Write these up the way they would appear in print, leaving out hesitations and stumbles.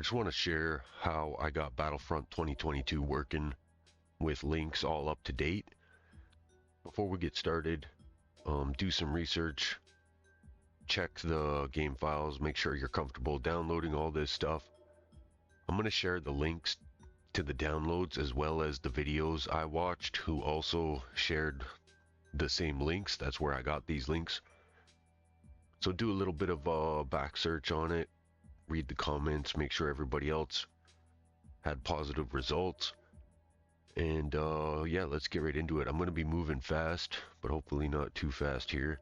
just want to share how I got Battlefront 2022 working with links all up to date. Before we get started, do some research, check the game files, make sure you're comfortable downloading all this stuff. I'm going to share the links to the downloads as well as the videos I watched who also shared the same links. That's where I got these links. So do a little bit of back search on it, read the comments, make sure everybody else had positive results. And yeah, let's get right into it. I'm going to be moving fast, but hopefully not too fast here.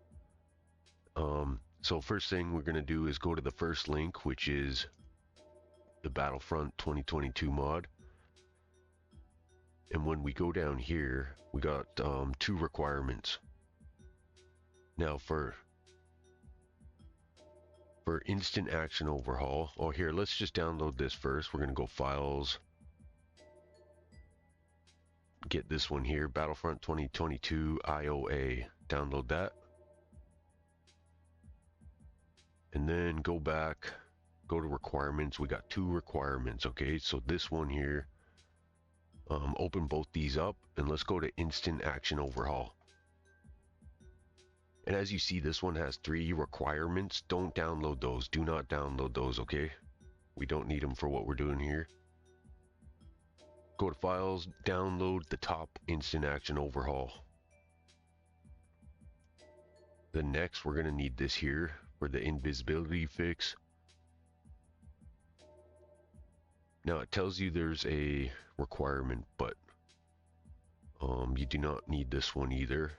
So first thing we're going to do is go to the first link, which is the Battlefront 2022 mod. And when we go down here, we got two requirements. Now for instant action overhaul, oh here, let's just download this first. We're going to go files, get this one here, Battlefront 2022 IOA, download that. And then go back, go to requirements. We got two requirements, okay? So this one here, open both these up and let's go to instant action overhaul. And as you see, this one has three requirements. Don't download those. Do not download those, okay? We don't need them for what we're doing here. Go to files, download the top instant action overhaul. Then next, we're going to need this here for the invisibility fix. Now it tells you there's a requirement, but you do not need this one either.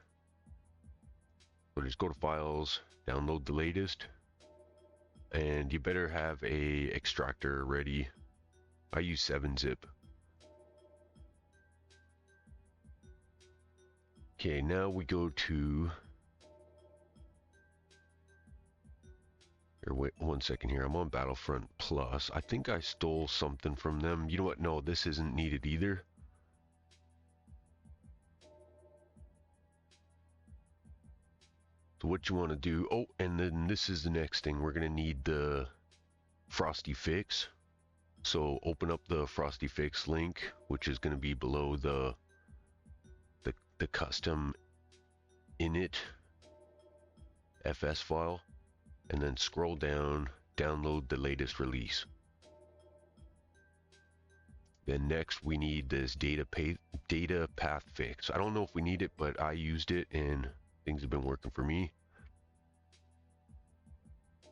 So just go to files, download the latest, and you better have a extractor ready. I use 7-zip. Okay, now we go to, here, wait 1 second here, I'm on Battlefront Plus. I think I stole something from them. You know what, no, this isn't needed either. So what you want to do, oh, and then this is the next thing. We're going to need the Frosty fix. So open up the Frosty fix link, which is going to be below the custom Initfs file, and then scroll down, download the latest release. Then next we need this data path fix. I don't know if we need it, but I used it and things have been working for me.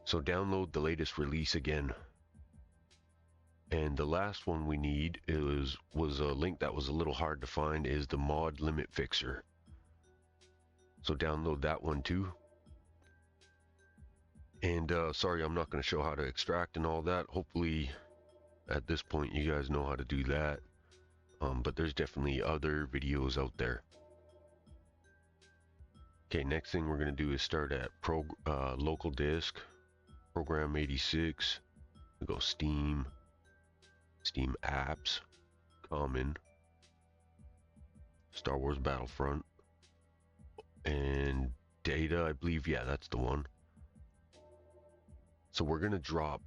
So download the latest release again. And the last one we need was a link that was a little hard to find, is the mod limit fixer. So download that one too. And sorry, I'm not going to show how to extract and all that. Hopefully at this point you guys know how to do that. But there's definitely other videos out there. Okay, next thing we're going to do is start at local disk, program 86. We go Steam apps, common, Star Wars Battlefront, and data, I believe, yeah, that's the one. So we're going to drop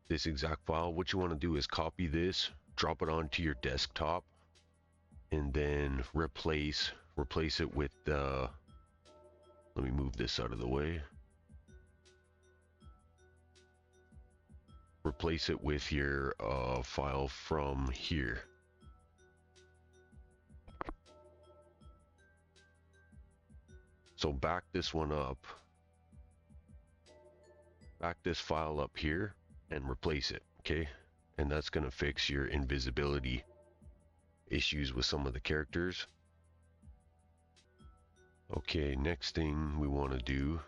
this exact file. What you want to do is copy this, drop it onto your desktop, and then replace it with the, let me move this out of the way. Replace it with your file from here. So back this one up, back this file up here and replace it, okay? And that's gonna fix your invisibility issues with some of the characters. Okay, next thing we want to do,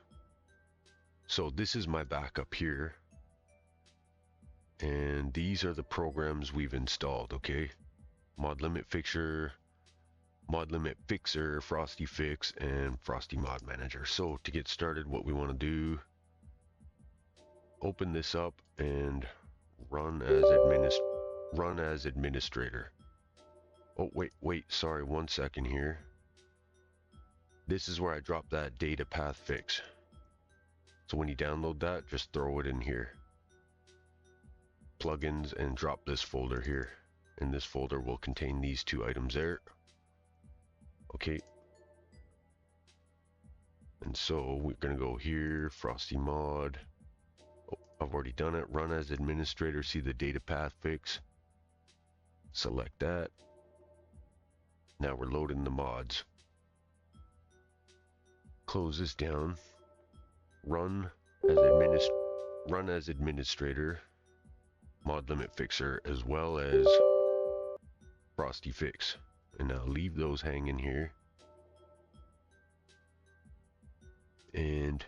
so this is my backup here. And these are the programs we've installed, okay? Mod Limit Fixer, Frosty Fix, and Frosty Mod Manager. So to get started, what we want to do, open this up and run as administrator. Oh, wait, sorry, 1 second here. This is where I drop that data path fix. So when you download that, just throw it in here. plugins and drop this folder here. And this folder will contain these two items there. Okay. And so we're going to go here, Frosty mod. Oh, I've already done it. Run as administrator, see the data path fix. Select that. Now we're loading the mods. Close this down. Run as administrator, mod limit fixer, as well as Frosty fix. And now leave those hanging here. And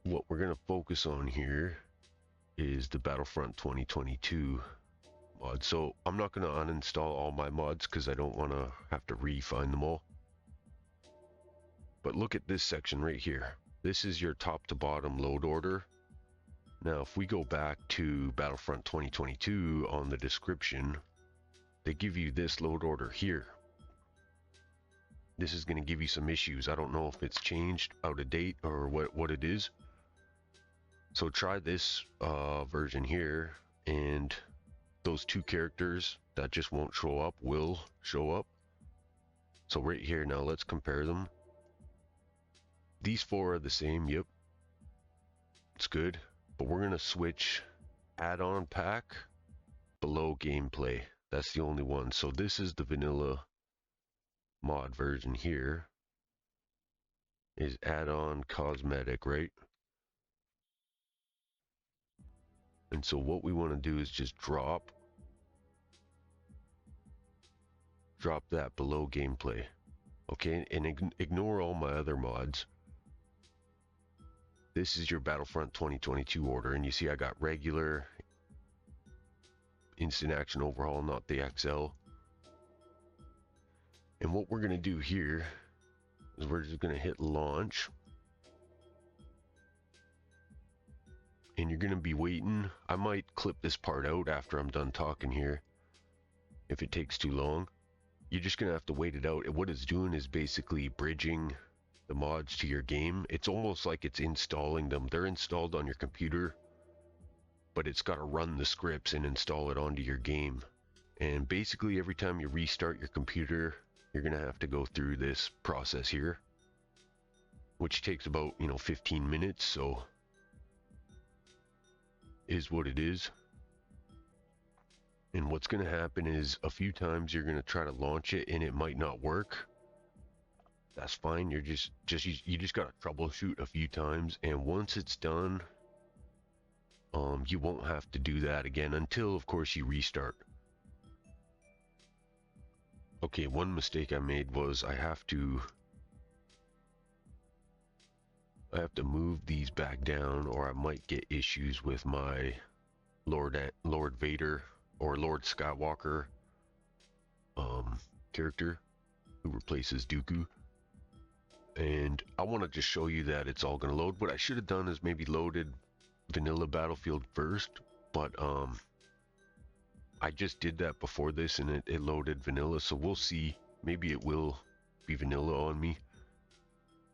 what we're going to focus on here is the Battlefront 2022 mod. So I'm not going to uninstall all my mods because I don't want to have to re-find them all. But look at this section right here. This is your top to bottom load order. Now if we go back to Battlefront 2022, on the description they give you this load order here. This is going to give you some issues. I don't know if it's changed, out of date, or what it is. So try this version here, and those two characters that just won't show up will show up. So right here, now let's compare them. These four are the same, yep. It's good. But we're going to switch add-on pack below gameplay. That's the only one. So this is the vanilla mod version here. Is add-on cosmetic, right? And so what we want to do is just drop that below gameplay. Okay, and ignore all my other mods. This is your Battlefront 2022 order, and you see I got regular, instant action overhaul, not the XL. And what we're going to do here is we're just going to hit launch. And you're going to be waiting. I might clip this part out after I'm done talking here if it takes too long. You're just going to have to wait it out. And what it's doing is basically bridging the mods to your game. It's almost like it's installing them. They're installed on your computer, but it's got to run the scripts and install it onto your game. And basically every time you restart your computer, you're going to have to go through this process here, which takes about 15 minutes. So is what it is. And what's going to happen is a few times you're going to try to launch it and it might not work. That's fine. You just got to troubleshoot a few times, and once it's done, you won't have to do that again until, of course, you restart. Okay, one mistake I made was I have to move these back down, or I might get issues with my Lord Vader or Lord Skywalker character who replaces Dooku. And I want to just show you that it's all going to load. What I should have done is maybe loaded vanilla Battlefield first, but I just did that before this and it loaded vanilla, so we'll see. Maybe it will be vanilla on me.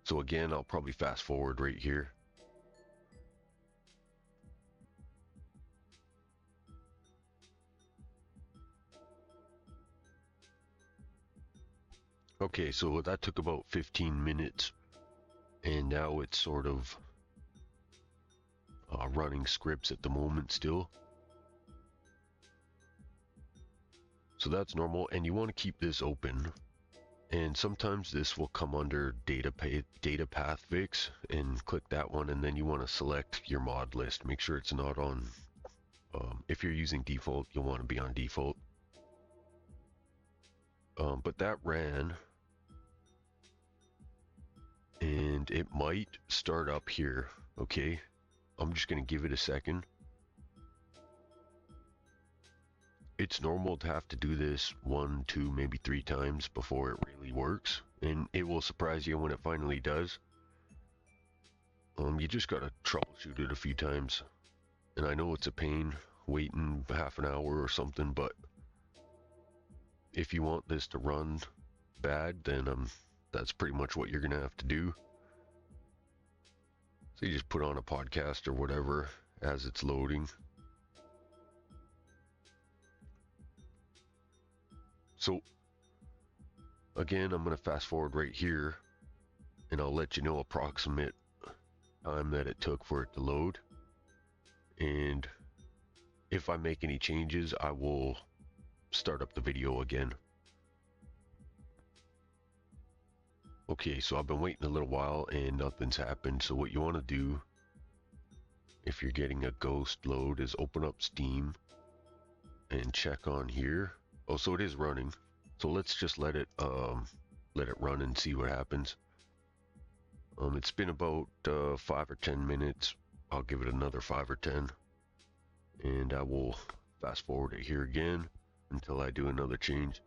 So again, I'll probably fast forward right here. Okay, so that took about 15 minutes, and now it's sort of running scripts at the moment still. So that's normal, and you want to keep this open. And sometimes this will come under data path fix, and click that one, and then you want to select your mod list. Make sure it's not on, if you're using default, you'll want to be on default. But that ran, and it might start up here. Okay, I'm just going to give it a second. It's normal to have to do this 1, 2, maybe 3 times before it really works, and it will surprise you when it finally does. You just gotta troubleshoot it a few times, and I know it's a pain waiting half an hour or something, but if you want this to run bad, then that's pretty much what you're gonna have to do. So you just put on a podcast or whatever as it's loading. So again, I'm going to fast forward right here, and I'll let you know approximate time that it took for it to load. And if I make any changes, I will start up the video again. Okay, so I've been waiting a little while and nothing's happened. So what you want to do if you're getting a ghost load is open up Steam and check on here. Oh, so it is running. So let's just let it run and see what happens. It's been about 5 or 10 minutes. I'll give it another 5 or 10, and I will fast forward it here again until I do another change.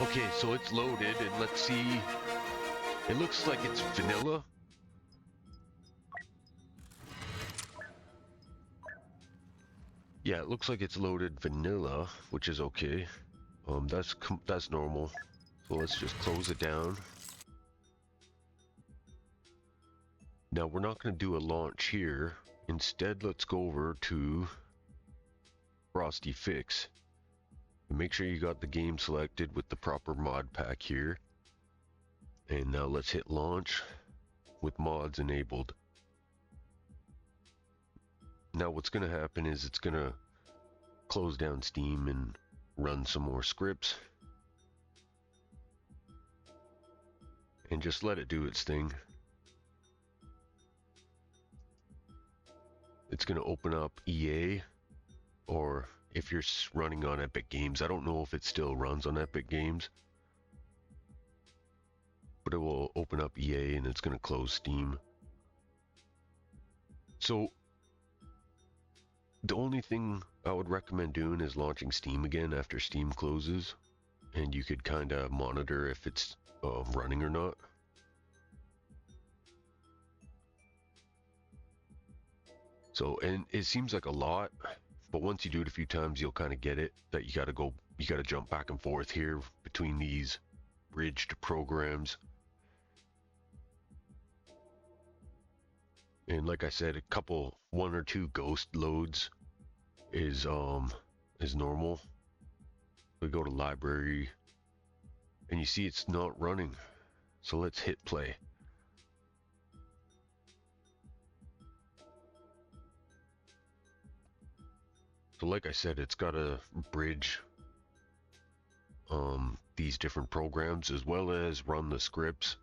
Okay, so it's loaded, and let's see. It looks like it's vanilla. Yeah, it looks like it's loaded vanilla, which is okay. That's normal. So let's just close it down. Now we're not going to do a launch here. Instead, let's go over to Frosty Fix. Make sure you got the game selected with the proper mod pack here. And now let's hit launch with mods enabled. Now what's going to happen is it's going to close down Steam and run some more scripts. And just let it do its thing. It's going to open up EA, or if you're running on Epic Games, I don't know if it still runs on Epic Games, but it will open up EA and it's going to close Steam. So the only thing I would recommend doing is launching Steam again after Steam closes, and you could kind of monitor if it's running or not. So, and it seems like a lot, but once you do it a few times, you'll kind of get it that you got to jump back and forth here between these bridged programs. And like I said, one or two ghost loads is normal. We go to library, and you see it's not running. So let's hit play. So like I said, it's got to bridge these different programs as well as run the scripts.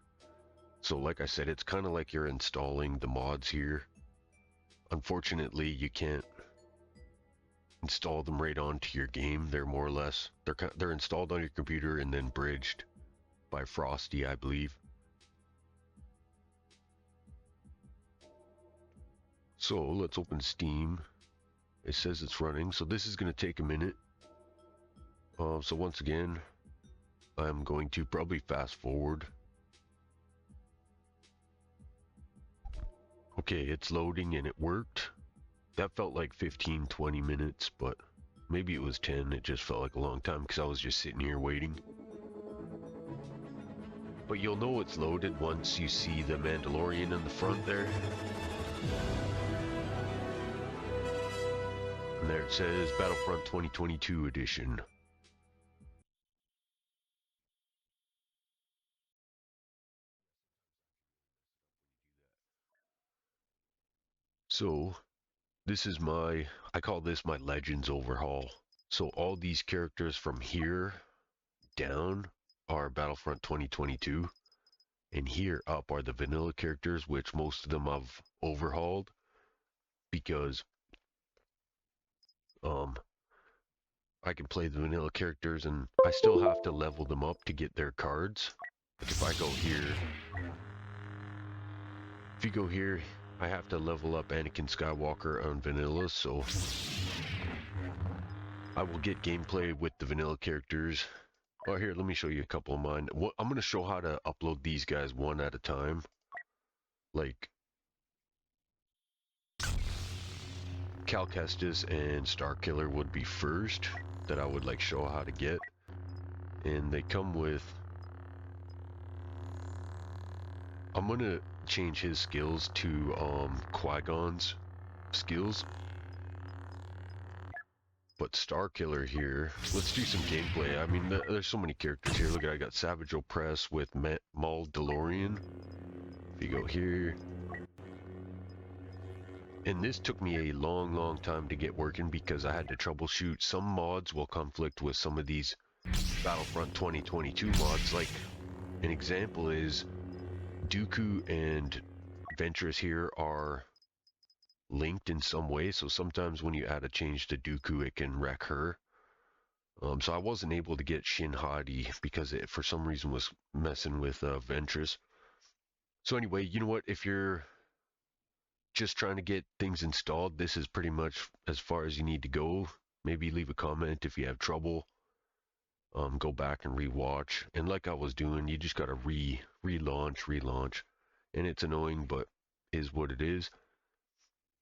So like I said, it's kind of like you're installing the mods here. Unfortunately, you can't install them right onto your game. They're more or less, they're installed on your computer and then bridged by Frosty, I believe. So let's open Steam. It says it's running, so this is going to take a minute. So once again, I'm going to probably fast forward. Okay, it's loading and it worked. That felt like 15-20 minutes, but maybe it was 10. It just felt like a long time because I was just sitting here waiting. But you'll know it's loaded once you see the Mandalorian in the front there. And there it says Battlefront 2022 edition. So this is I call this my Legends Overhaul. So all these characters from here down are Battlefront 2022, and here up are the vanilla characters, which most of them I've overhauled because I can play the vanilla characters and I still have to level them up to get their cards. Like if I go here, if you go here, I have to level up Anakin Skywalker on vanilla, so I will get gameplay with the vanilla characters. Oh, here, let me show you a couple of mine. I'm going to show how to upload these guys one at a time. Like Cal Kestis and Starkiller would be first that I would like show how to get. And they come with... I'm going to change his skills to Qui-Gon's skills. But Starkiller here, let's do some gameplay. I mean, there's so many characters here. Look at, I got Savage Opress with Maul DeLorean. If you go here. And this took me a long time to get working because I had to troubleshoot. Some mods will conflict with some of these Battlefront 2022 mods. Like, an example is Dooku and Ventress here are linked in some way, so sometimes when you add a change to Dooku, it can wreck her. So I wasn't able to get Shin Hati because it for some reason was messing with Ventress. So anyway, you know what, if you're just trying to get things installed, this is pretty much as far as you need to go. Maybe leave a comment if you have trouble. Go back and rewatch, and like I was doing, you just gotta relaunch, and it's annoying, but is what it is.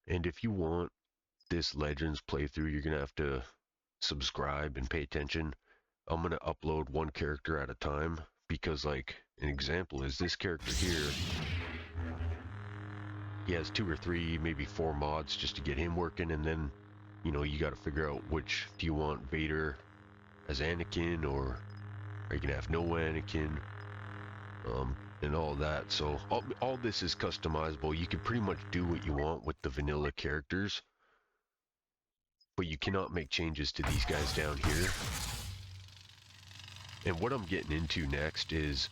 And if you want this Legends playthrough, you're gonna have to subscribe and pay attention. I'm gonna upload one character at a time because, like, an example is this character here. He has 2 or 3, maybe 4 mods just to get him working, and then, you know, you gotta figure out which do you want Vader as Anakin, or are you gonna have no Anakin, and all that. So all this is customizable. You can pretty much do what you want with the vanilla characters, but you cannot make changes to these guys down here. And what I'm getting into next is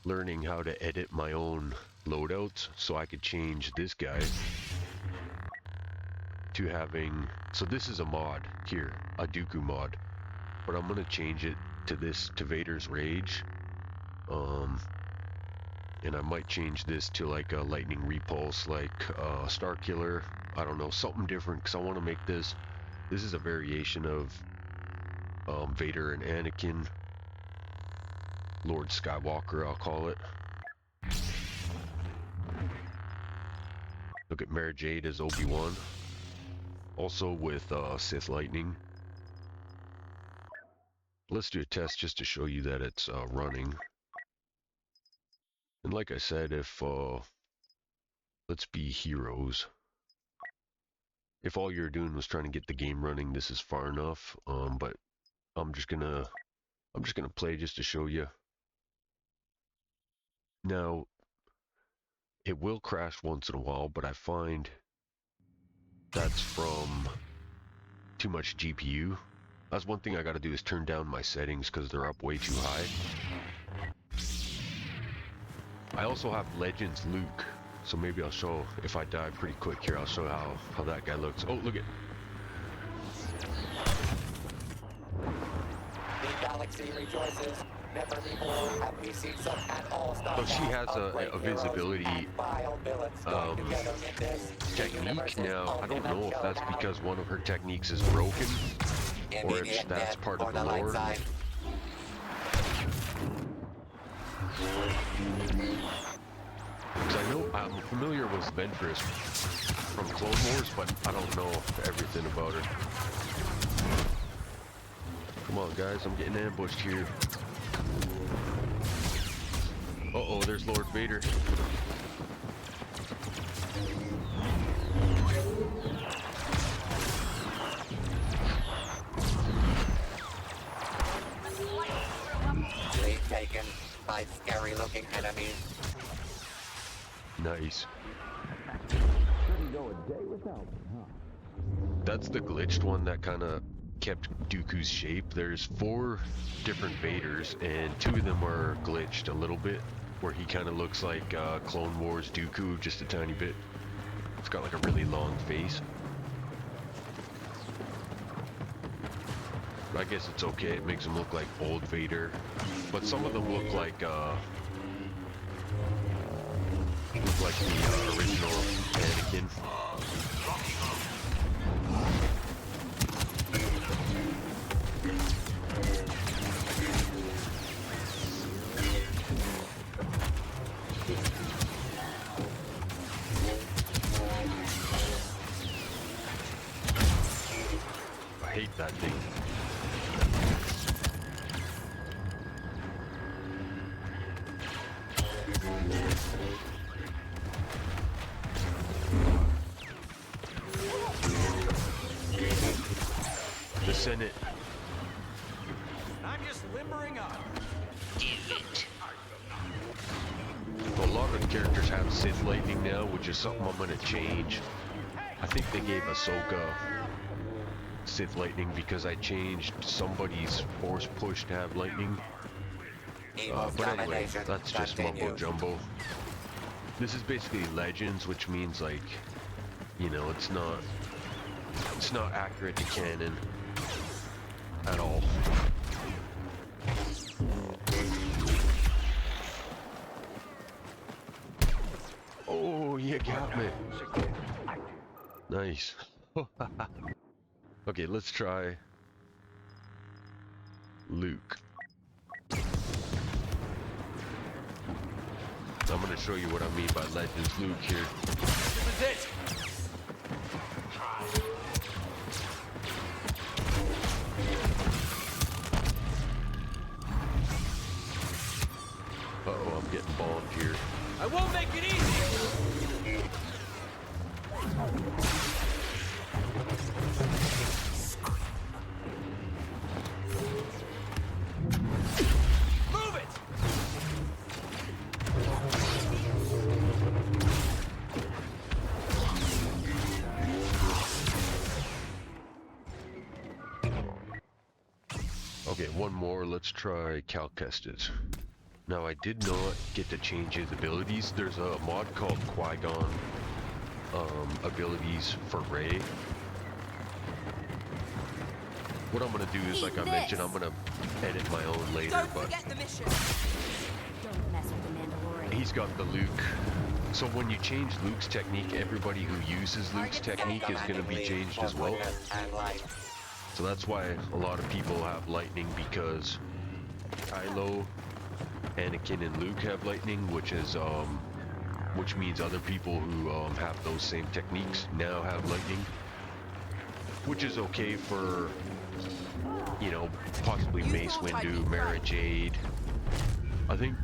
learning how to edit my own loadouts, so I could change this guy to having, so this is a mod here, a Dooku mod, but I'm gonna change it to this, to Vader's Rage, and I might change this to like a Lightning Repulse, like Starkiller. I don't know, something different, because I want to make this is a variation of Vader and Anakin, Lord Skywalker, I'll call it. Look at Mara Jade as Obi-Wan, also with Sith Lightning. Let's do a test just to show you that it's running. And like I said, if let's be heroes. If all you're doing was trying to get the game running, this is far enough. But I'm just gonna play just to show you. Now, it will crash once in a while, but I find that's from too much GPU. That's one thing I gotta do, is turn down my settings because they're up way too high. I also have Legends Luke, so maybe I'll show, if I die pretty quick here, I'll show how that guy looks. Oh, look at. The galaxy rejoices. Never before have we seen such an all-star. So she has a visibility technique. Now, I don't know if that's because one of her techniques is broken, or if that's part of the lore. Because I know I'm familiar with Ventress from Clone Wars, but I don't know everything about her. Come on, guys, I'm getting ambushed here. Uh-oh, there's Lord Vader. Lead taken by scary-looking enemies. Nice. Couldn't go a day without me, huh? That's the glitched one that kind of kept Dooku's shape. There's 4 different Vaders, and 2 of them are glitched a little bit, where he kind of looks like Clone Wars Dooku, just a tiny bit. It's got like a really long face. But I guess it's okay, it makes him look like old Vader. but some of them look like the original Anakin. I hate that thing. The Senate. I'm just limbering up. A lot of the characters have Sith lightning now, which is something I'm gonna change. I think they gave Ahsoka Sith lightning because I changed somebody's force push to have lightning. But anyway, that's just mumbo jumbo. This is basically Legends, which means like, you know, it's not accurate to canon at all. Oh, you got me. Nice. Okay, let's try Luke. I'm gonna show you what I mean by Legends Luke here. This is it. Uh-oh, I'm getting bombed here. I won't make it easy. Move it. Okay, one more. Let's try Cal Kestis. Now, I did not get to change his abilities. There's a mod called Qui-Gon abilities for Rey. What I'm gonna do is, like I mentioned, I'm gonna edit my own later, Don't but forget the mission. Don't mess with the Mandalorian. he's got the Luke. So when you change Luke's technique, everybody who uses Luke's technique is gonna be changed as well. So that's why a lot of people have lightning, because Kylo, Anakin, and Luke have lightning, which means other people who have those same techniques now have lightning, which is okay for, you know, possibly Mace Windu, Mara Jade. I think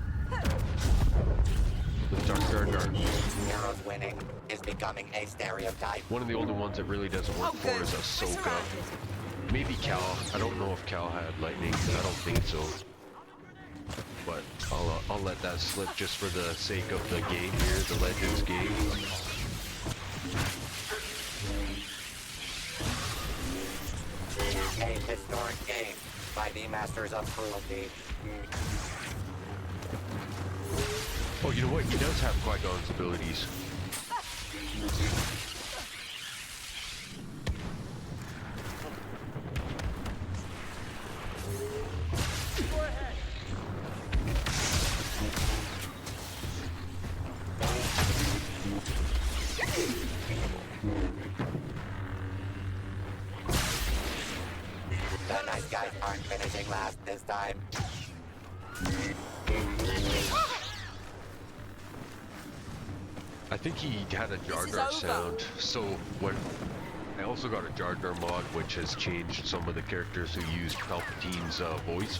the Dark Jar Jar. Heroes winning is becoming a stereotype. One of the only ones that really doesn't work for is Ahsoka. Maybe Cal. I don't know if Cal had lightning. I don't think so. But I'll let that slip just for the sake of the game here, the Legends game. A historic game by the masters of cruelty. Oh, you know what? He does have Qui-Gon's abilities. The nice guys aren't finishing last this time. I think he had a Jar Jar sound, so when I also got a Jar Jar mod, which has changed some of the characters who used Palpatine's voice.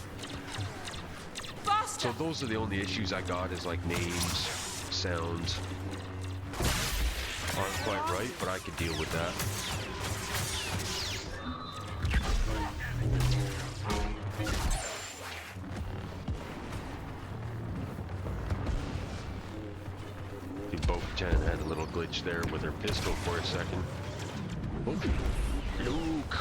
So those are the only issues I got, is like names, sounds aren't quite right, but I could deal with that. Bo-Katan had a little glitch there with her pistol for a second. Oh, Luke!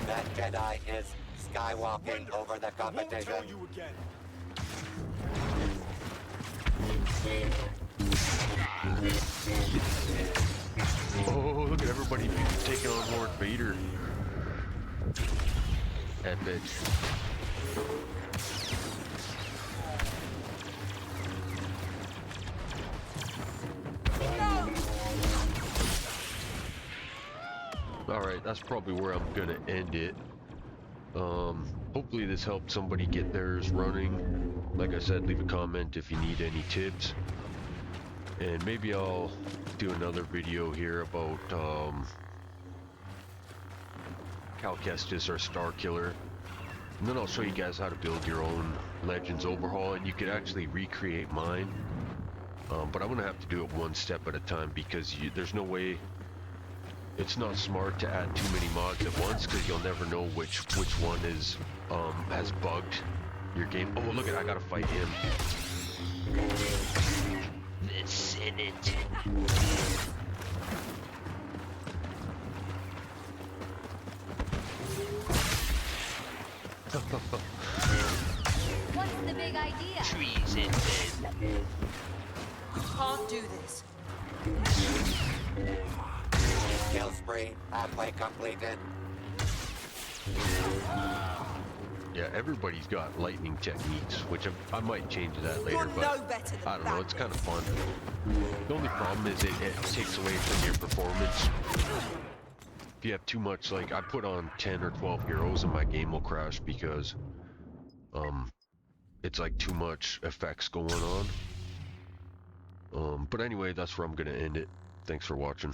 That Jedi is skywalking over the competition. Oh, look at everybody taking on Lord Vader. Epic. Alright, that's probably where I'm gonna end it. Hopefully this helped somebody get theirs running. Like I said, leave a comment if you need any tips. And maybe I'll do another video here about Cal Kestis or Star Killer. And then I'll show you guys how to build your own Legends Overhaul, and you could actually recreate mine. But I'm gonna have to do it one step at a time because there's no way. It's not smart to add too many mods at once because you'll never know which one is has bugged your game. Oh, look at, I gotta fight him. The Senate. What's the big idea? Treason. Can't do this. Kill spree. Halfway completed. Yeah, everybody's got lightning techniques, which I might change that later, You're but no better than I don't know, that. it's kind of fun. The only problem is it takes away from your performance. If you have too much, like I put on 10 or 12 heroes and my game will crash because it's like too much effects going on. But anyway, that's where I'm gonna end it. Thanks for watching.